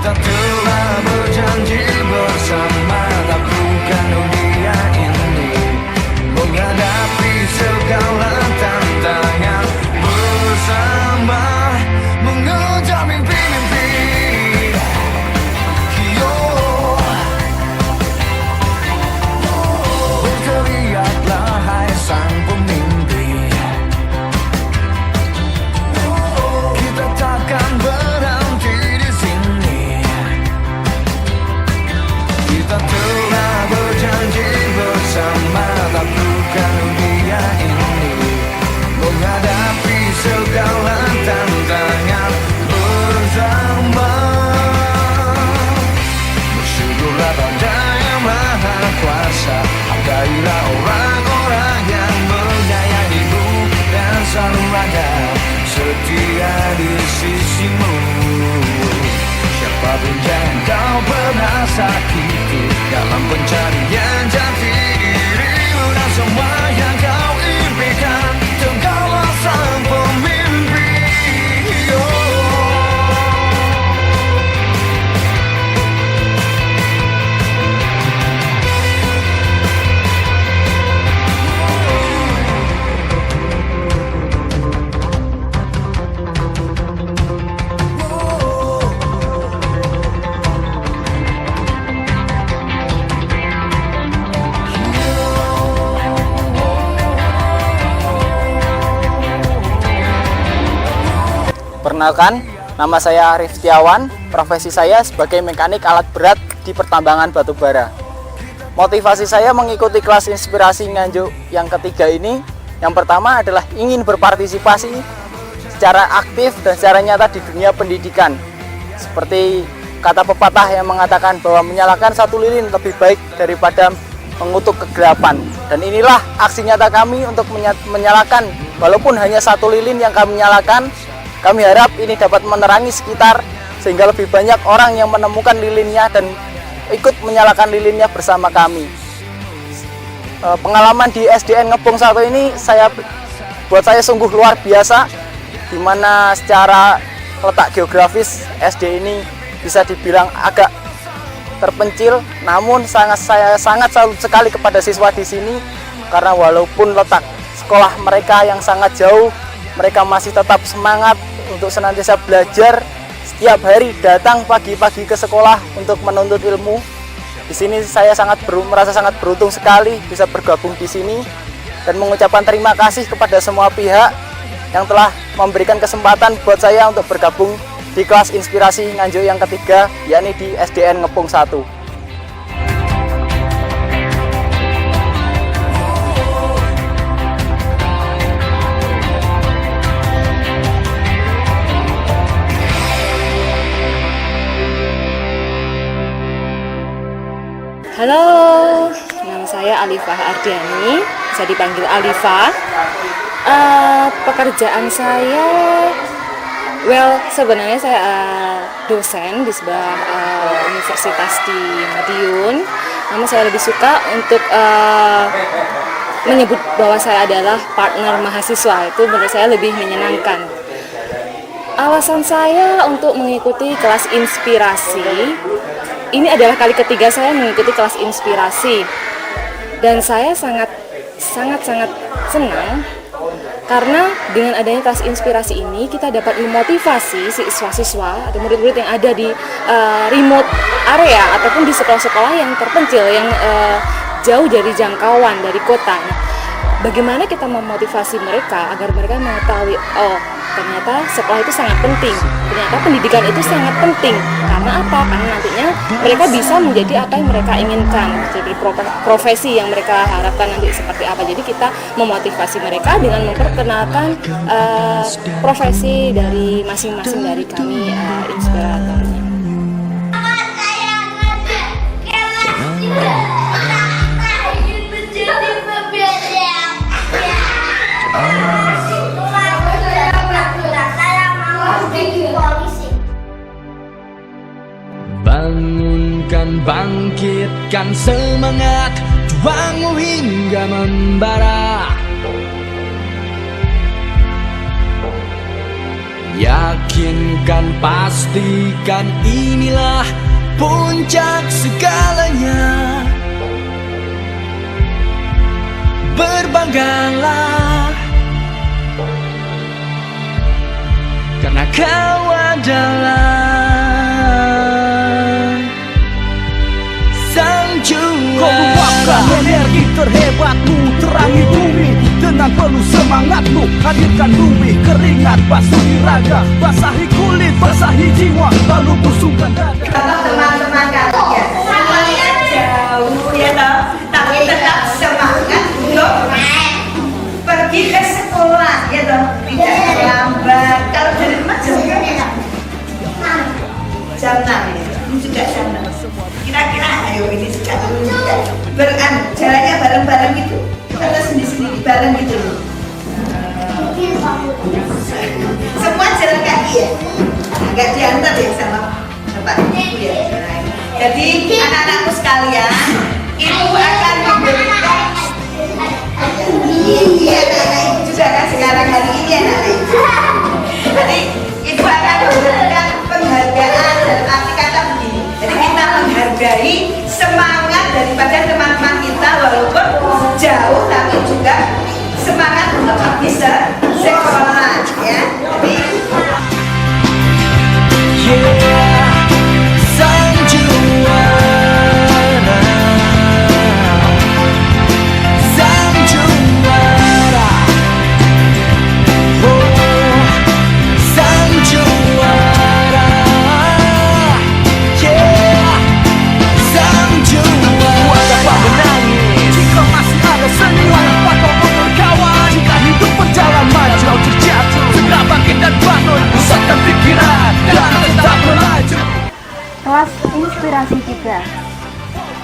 Kita telah berjanji bersama, tak bukan dunia ini, menghadapi segala tantangan bersama, mengejar mimpi-mimpi. Berteriaklah hai sang pemimpi, kita takkan berhenti di sini. Kita telah berjanji bersama, tak bukan dunia ini, menghadapi segala tantangan bersama. Bersyukurlah pada Yang Maha Kuasa, hargailah orang-orang yang menyayangimu dan selalu ada setia di sisimu. Siapapun yang kau pernah sakiti dalam pencarian jati dirimu, dan semua yang kau impikan, tegaklah sang pemimpi. Perkenalkan, nama saya Arif Setiawan, profesi saya sebagai mekanik alat berat di pertambangan batubara. Motivasi saya mengikuti kelas inspirasi Nganjuk yang ketiga ini, yang pertama adalah ingin berpartisipasi secara aktif dan secara nyata di dunia pendidikan. Seperti kata pepatah yang mengatakan bahwa menyalakan satu lilin lebih baik daripada mengutuk kegelapan. Dan inilah aksi nyata kami untuk menyalakan, walaupun hanya satu lilin yang kami nyalakan. Kami harap ini dapat menerangi sekitar sehingga lebih banyak orang yang menemukan lilinnya dan ikut menyalakan lilinnya bersama kami. Pengalaman di SDN Ngebong 1 ini buat saya sungguh luar biasa, di mana secara letak geografis SD ini bisa dibilang agak terpencil, namun saya sangat salut sekali kepada siswa di sini karena walaupun letak sekolah mereka yang sangat jauh, mereka masih tetap semangat untuk senantiasa belajar, setiap hari datang pagi-pagi ke sekolah untuk menuntut ilmu. Di sini saya merasa sangat beruntung sekali bisa bergabung di sini dan mengucapkan terima kasih kepada semua pihak yang telah memberikan kesempatan buat saya untuk bergabung di kelas inspirasi Nganjuk yang ketiga, yakni di SDN Ngebong 1. Halo, nama saya Alifah Ardiani, bisa dipanggil Alifah. Pekerjaan saya, sebenarnya saya dosen di sebuah universitas di Madiun. Namun saya lebih suka untuk menyebut bahwa saya adalah partner mahasiswa, itu menurut saya lebih menyenangkan. Alasan saya untuk mengikuti kelas inspirasi, ini adalah kali ketiga saya mengikuti kelas inspirasi, dan saya sangat senang karena dengan adanya kelas inspirasi ini kita dapat memotivasi siswa-siswa atau murid-murid yang ada di remote area ataupun di sekolah-sekolah yang terpencil, yang jauh dari jangkauan dari kota. Bagaimana kita memotivasi mereka agar mereka mengetahui, oh ternyata sekolah itu sangat penting, ternyata pendidikan itu sangat penting. Karena apa? Karena nantinya mereka bisa menjadi apa yang mereka inginkan, jadi profesi yang mereka harapkan nanti seperti apa. Jadi kita memotivasi mereka dengan memperkenalkan profesi dari masing-masing dari kami inspiratornya. Bangunkan, bangkitkan semangat, juangmu hingga membara. Yakinkan, pastikan inilah puncak segalanya. Berbanggalah karena kau adalah sang Kau juara. luapkan energi terhebatmu, terangi bumi dengan penuh semangatmu. Hadirkan bumi, keringat basuhi raga, basahi kulit, basahi jiwa, lalu busungkan dada. Teman-teman kalian semuanya jauh ya toh, tapi tetap semangat untuk pergi ke sekolah ya toh, tidak terlambat. Kalau dari rumah jam 6 ya, ini sudah jam 6. Kira-kira ayo ini sekarang jalannya bareng-bareng gitu atau sendiri-sendiri bareng gitu loh. Semua jalan kaki ya, nggak diantar ya sama bapak ibu ya. Jadi anak-anakku sekalian, ibu akan memberikan iya anak ibu juga kan sekarang hari ini anak ibu. Jadi ibu akan memberikan penghargaan dalam arti kata begini. Jadi kita menghargai semangat daripada teman-teman kita walaupun jauh tapi juga semangat untuk pergi sekolah ya. Jadi Sang juara, sang juara, oh, sang juara, yeah, sang juara. Buat apa menangis jika masih ada senyuman? Buat apa berkawan jika hidup berjalan maju terjatuh? Segera bangkit dan bangun, pusatkan pikiran dan tetap melaju. Kelas inspirasi 3.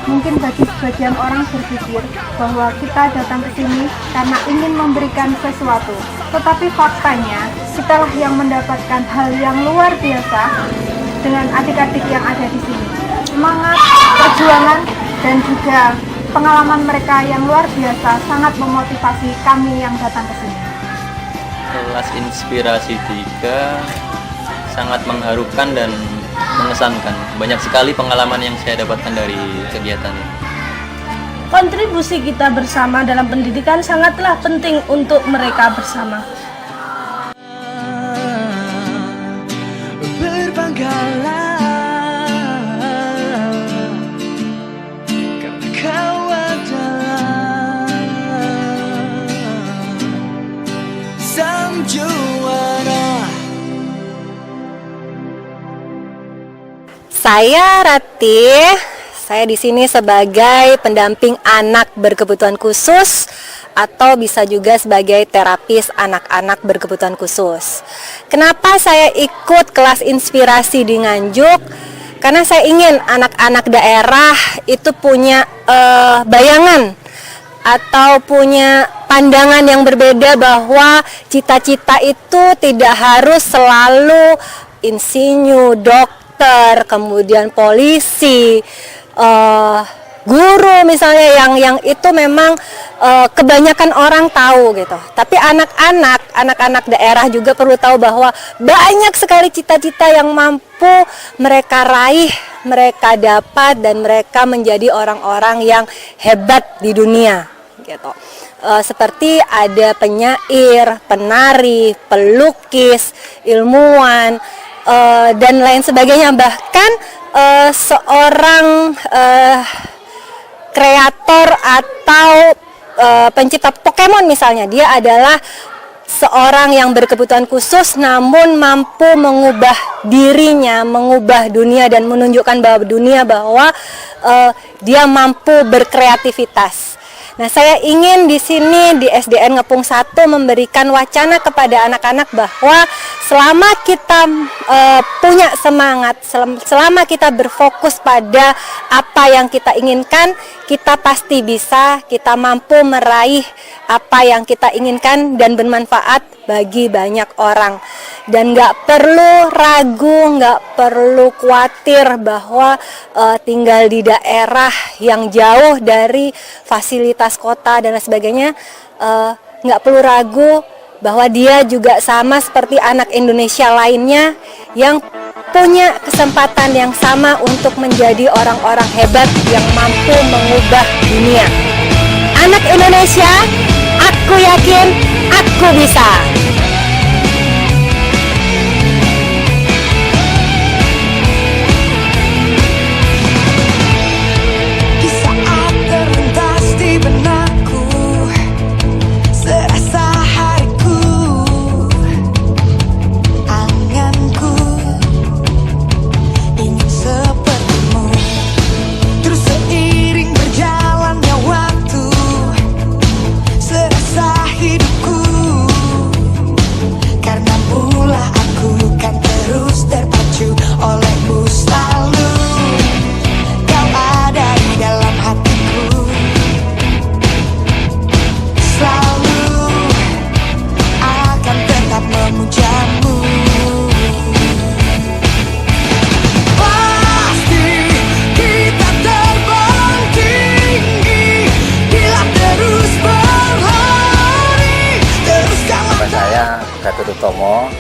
Mungkin bagi sebagian orang berpikir bahwa kita datang ke sini karena ingin memberikan sesuatu. Tetapi faktanya, kitalah yang mendapatkan hal yang luar biasa dengan adik-adik yang ada di sini. Semangat, perjuangan, dan juga pengalaman mereka yang luar biasa sangat memotivasi kami yang datang ke sini. Kelas Inspirasi 3 sangat mengharukan dan mengesankan. Banyak sekali pengalaman yang saya dapatkan dari kegiatan ini. Kontribusi kita bersama dalam pendidikan sangatlah penting untuk mereka bersama. Berbanggalah karena kau adalah sang juara. Saya Ratih. Saya di sini sebagai pendamping anak berkebutuhan khusus atau bisa juga sebagai terapis anak-anak berkebutuhan khusus. Kenapa saya ikut kelas inspirasi di Nganjuk? Karena saya ingin anak-anak daerah itu punya bayangan atau punya pandangan yang berbeda bahwa cita-cita itu tidak harus selalu insinyur, dokter, kemudian polisi, guru misalnya yang itu memang kebanyakan orang tahu gitu. Tapi anak-anak daerah juga perlu tahu bahwa banyak sekali cita-cita yang mampu mereka raih, mereka dapat, dan mereka menjadi orang-orang yang hebat di dunia gitu. Seperti ada penyair, penari, pelukis, ilmuwan, dan lain sebagainya. Bahkan seorang kreator atau pencipta Pokemon misalnya, dia adalah seorang yang berkebutuhan khusus namun mampu mengubah dirinya, mengubah dunia dan menunjukkan bahwa dia mampu berkreativitas. Nah, saya ingin di sini di SDN Ngepung 1 memberikan wacana kepada anak-anak bahwa selama kita punya semangat, selama kita berfokus pada apa yang kita inginkan, kita pasti bisa, kita mampu meraih apa yang kita inginkan dan bermanfaat bagi banyak orang. Dan nggak perlu ragu, nggak perlu khawatir bahwa tinggal di daerah yang jauh dari fasilitas kota dan lain sebagainya, nggak perlu ragu. bahwa dia juga sama seperti anak Indonesia lainnya yang punya kesempatan yang sama untuk menjadi orang-orang hebat yang mampu mengubah dunia. Anak Indonesia, aku yakin aku bisa. Di saat terlintas di benakku, serasa hariku, anganku ingin sepertimu. Terus seiring berjalannya waktu, serasa hidupku, karena mula aku kan terus terpacu olehmu selalu. Kau ada di dalam hatiku, selalu akan tetap memujamu. Pasti kita terbang tinggi bila terus berlari. Nama saya Gatot Utomo,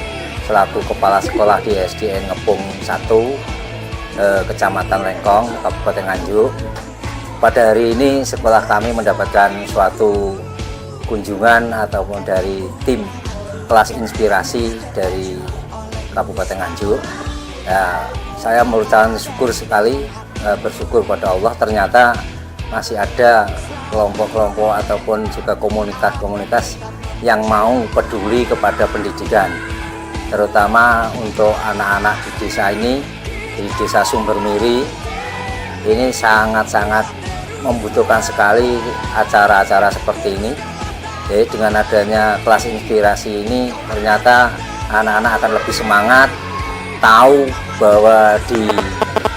selaku Kepala Sekolah di SDN Ngepung 1, Kecamatan Lengkong, Kabupaten Nganjuk. Pada hari ini sekolah kami mendapatkan suatu kunjungan ataupun dari tim kelas inspirasi dari Kabupaten Nganjuk. Ya, saya mengucapkan syukur sekali, bersyukur pada Allah, ternyata masih ada kelompok-kelompok ataupun juga komunitas-komunitas yang mau peduli kepada pendidikan, terutama untuk anak-anak di desa ini, di Desa Sumbermiri. Ini sangat-sangat membutuhkan sekali acara-acara seperti ini. Jadi dengan adanya kelas inspirasi ini, ternyata anak-anak akan lebih semangat, tahu bahwa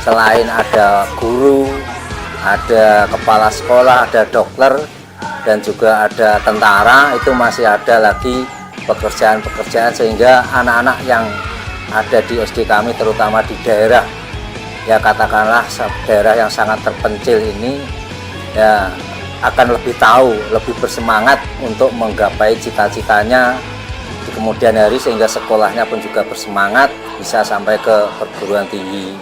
selain ada guru, ada kepala sekolah, ada dokter, dan juga ada tentara, itu masih ada lagi pekerjaan-pekerjaan, sehingga anak-anak yang ada di SD kami, terutama di daerah, ya katakanlah daerah yang sangat terpencil ini, ya akan lebih tahu, lebih bersemangat untuk menggapai cita-citanya di kemudian hari, sehingga sekolahnya pun juga bersemangat bisa sampai ke perguruan tinggi.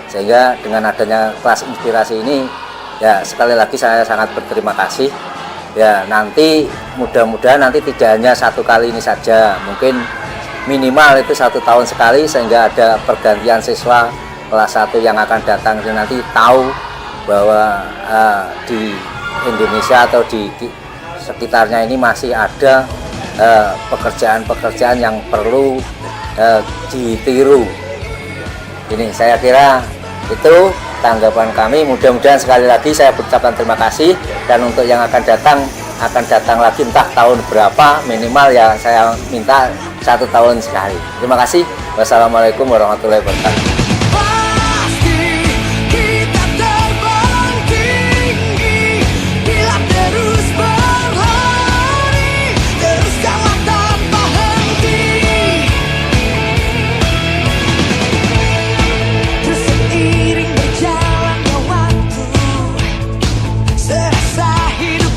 Sehingga dengan adanya kelas inspirasi ini, ya sekali lagi saya sangat berterima kasih. Ya nanti mudah-mudahan nanti tidak hanya satu kali ini saja, mungkin minimal itu 1 tahun sekali, sehingga ada pergantian siswa kelas 1 yang akan datang. Jadi nanti tahu bahwa di Indonesia atau di sekitarnya ini masih ada pekerjaan-pekerjaan yang perlu ditiru. Ini saya kira itu tanggapan kami. Mudah-mudahan sekali lagi saya ucapkan terima kasih, dan untuk yang akan datang lagi entah tahun berapa, minimal ya saya minta 1 tahun sekali. Terima kasih. Wassalamualaikum warahmatullahi wabarakatuh. Serasa hidup